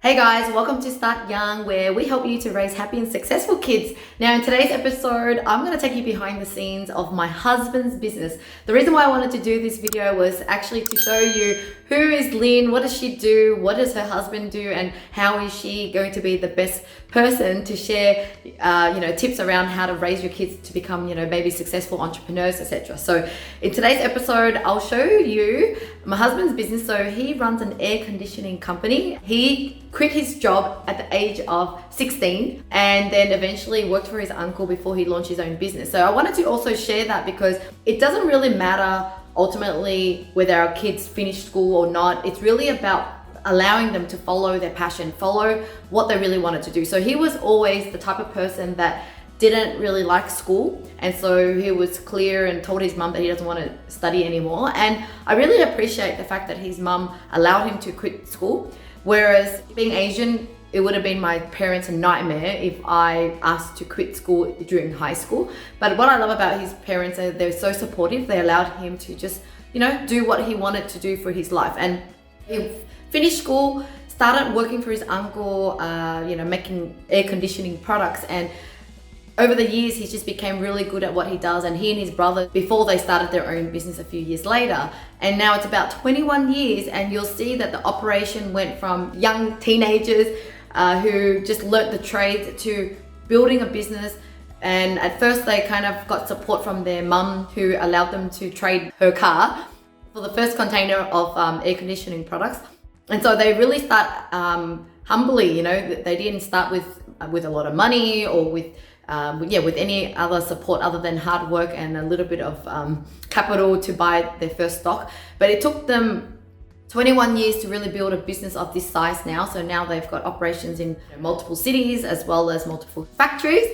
Hey guys, welcome to Start Young, where we help you to raise happy and successful kids. Now in today's episode, I'm going to take you behind the scenes of my husband's business. The reason why I wanted to do this video was actually to show you who is Lynn, what does she do, what does her husband do, and how is she going to be the best person to share tips around how to raise your kids to become maybe successful entrepreneurs, etc. So in today's episode, I'll show you my husband's business. So he runs an air conditioning company. He quit his job at the age of 16 and then eventually worked for his uncle before he launched his own business. So I wanted to also share that because it doesn't really matter ultimately whether our kids finish school or not. It's really about allowing them to follow their passion, follow what they really wanted to do. So he was always the type of person that didn't really like school, and so he was clear and told his mum that he doesn't want to study anymore. And I really appreciate the fact that his mum allowed him to quit school, whereas being Asian, it would have been my parents' a nightmare if I asked to quit school during high school. But what I love about his parents is they're so supportive. They allowed him to just do what he wanted to do for his life. And he finished school, started working for his uncle, making air conditioning products. And over the years, he just became really good at what he does. And he and his brother, before they started their own business a few years later, and now it's about 21 years, and you'll see that the operation went from young teenagers who just learnt the trade to building a business. And at first they kind of got support from their mum, who allowed them to trade her car for the first container of air conditioning products. And so they really start humbly, they didn't start with a lot of money or with any other support other than hard work and a little bit of capital to buy their first stock. But it took them 21 years to really build a business of this size now. So now they've got operations in multiple cities as well as multiple factories.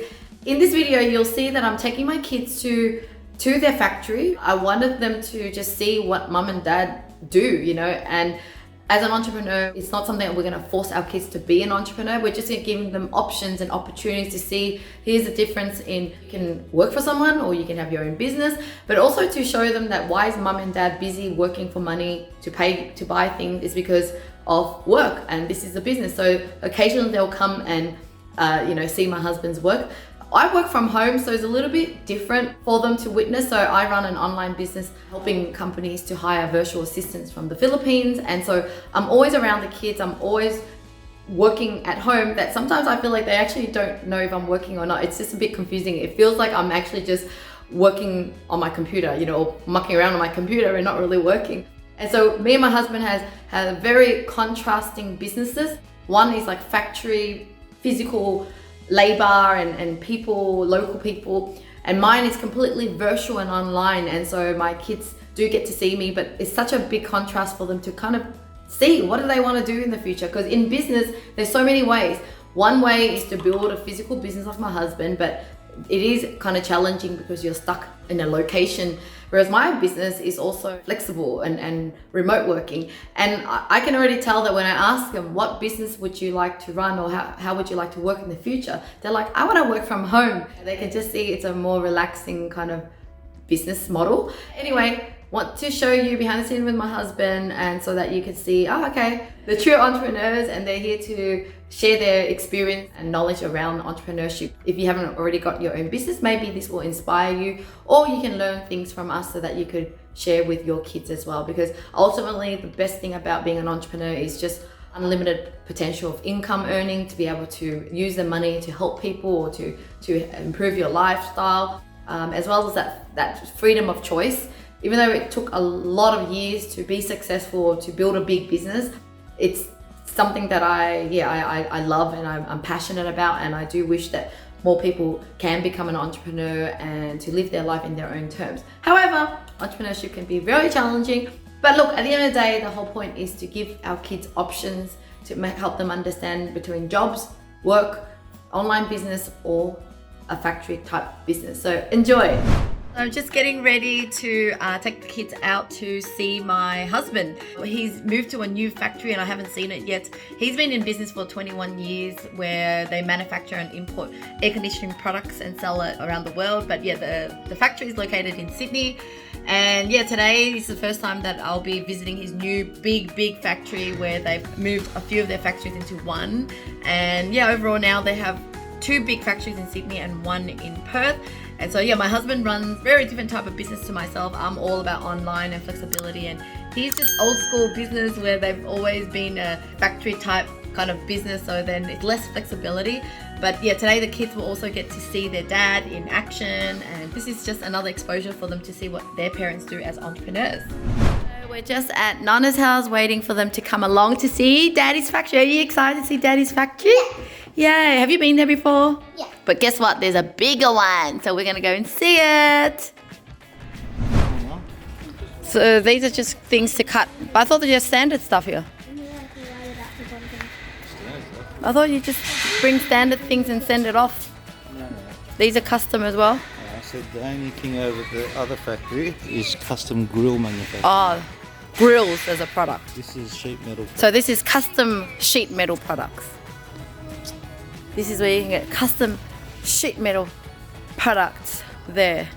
In this video, you'll see that I'm taking my kids to their factory. I wanted them to just see what mum and dad do, and as an entrepreneur, it's not something that we're going to force our kids to be an entrepreneur. We're just giving them options and opportunities to see, here's the difference in you can work for someone or you can have your own business, but also to show them that why is mum and dad busy working for money to buy things is because of work, and this is a business. So occasionally they'll come and see my husband's work. I work from home, so it's a little bit different for them to witness. So I run an online business helping companies to hire virtual assistants from the Philippines. And so I'm always around the kids. I'm always working at home, that sometimes I feel like they actually don't know if I'm working or not. It's just a bit confusing. It feels like I'm actually just working on my computer, or mucking around on my computer and not really working. And so me and my husband have very contrasting businesses. One is like factory, physical labor and people, local people, and mine is completely virtual and online. And so my kids do get to see me, but it's such a big contrast for them to kind of see what do they want to do in the future, because in business there's so many ways. One way is to build a physical business like my husband, but it is kind of challenging because you're stuck in a location, whereas my business is also flexible and remote working. And I can already tell that when I ask them, what business would you like to run, or how would you like to work in the future, they're like, I want to work from home. They can just see it's a more relaxing kind of business model. Anyway, want to show you behind the scenes with my husband, and so that you can see, the true entrepreneurs, and they're here to share their experience and knowledge around entrepreneurship. If you haven't already got your own business, maybe this will inspire you, or you can learn things from us so that you could share with your kids as well. Because ultimately the best thing about being an entrepreneur is just unlimited potential of income earning, to be able to use the money to help people or to improve your lifestyle, as well as that freedom of choice. Even though it took a lot of years to be successful or to build a big business, it's something that I love and I'm passionate about, and I do wish that more people can become an entrepreneur and to live their life in their own terms. However, entrepreneurship can be very challenging, but look, at the end of the day, the whole point is to give our kids options to help them understand between jobs, work, online business, or a factory type business. So enjoy. I'm just getting ready to take the kids out to see my husband. He's moved to a new factory and I haven't seen it yet. He's been in business for 21 years where they manufacture and import air conditioning products and sell it around the world. But yeah, the factory is located in Sydney. And yeah, today is the first time that I'll be visiting his new big factory where they've moved a few of their factories into one. And yeah, overall now they have 2 big factories in Sydney and 1 in Perth. And so yeah, my husband runs very different type of business to myself. I'm all about online and flexibility, and he's just old school business where they've always been a factory type kind of business, so then it's less flexibility. But yeah, today the kids will also get to see their dad in action, and this is just another exposure for them to see what their parents do as entrepreneurs. So we're just at Nana's house waiting for them to come along to see Daddy's factory. Are you excited to see Daddy's factory? Yay! Have you been there before? Yeah. But guess what? There's a bigger one, so we're gonna go and see it. So these are just things to cut. But I thought they're just standard stuff here. I thought you just bring standard things and send it off. No. These are custom as well. I said the only thing over the other factory is custom grill manufacturing. Oh, grills as a product. This is sheet metal. So this is custom sheet metal products. This is where you can get custom sheet metal products there.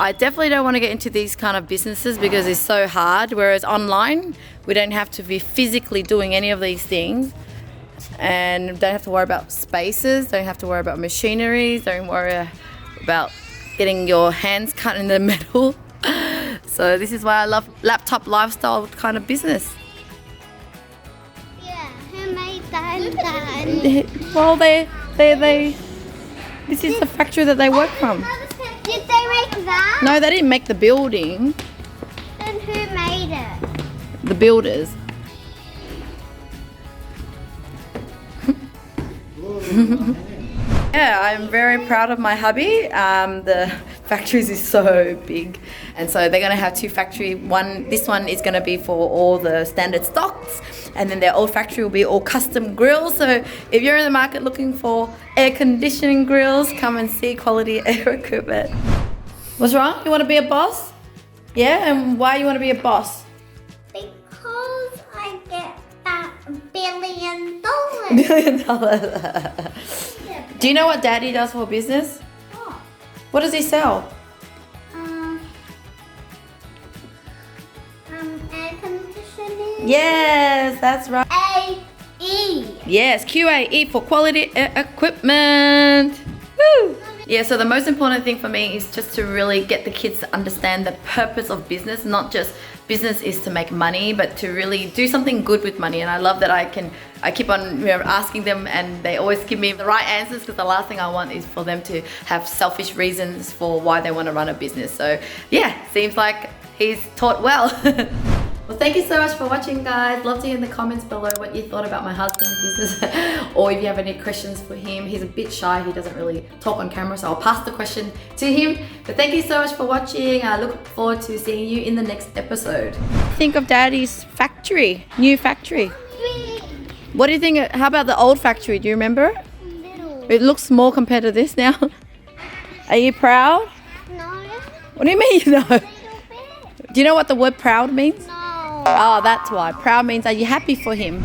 I definitely don't want to get into these kind of businesses because it's so hard. Whereas online, we don't have to be physically doing any of these things. And don't have to worry about spaces, don't have to worry about machineries, don't worry about getting your hands cut in the metal. So this is why I love laptop lifestyle kind of business. Yeah, who made that? Well, this is the factory that they work from. Did they make that? No, they didn't make the building. Then who made it? The builders. Yeah, I'm very proud of my hubby. The factories is so big, and so they're gonna have 2 factory. This one is gonna be for all the standard stocks, and then their old factory will be all custom grills. So if you're in the market looking for air conditioning grills, come and see quality air equipment. What's wrong? You want to be a boss? Yeah, and why you want to be a boss? Because I get that $1 billion. $1 billion. Do you know what Daddy does for business? What? What does he sell? Air conditioning. Yes, that's right. A-E. Yes, QAE for quality equipment. Woo! Yeah, so the most important thing for me is just to really get the kids to understand the purpose of business, not just business is to make money, but to really do something good with money. And I love that I keep on asking them, and they always give me the right answers, because the last thing I want is for them to have selfish reasons for why they want to run a business. So yeah, seems like he's taught well. Well, thank you so much for watching, guys. Love to hear in the comments below what you thought about my husband's business, or if you have any questions for him. He's a bit shy, he doesn't really talk on camera, so I'll pass the question to him. But thank you so much for watching. I look forward to seeing you in the next episode. Think of Daddy's factory, new factory. What do you think? How about the old factory? Do you remember? Little. It looks small compared to this now. Are you proud? No. What do you mean, no? Little bit. Do you know what the word proud means? No. Oh, that's why. Proud means, are you happy for him?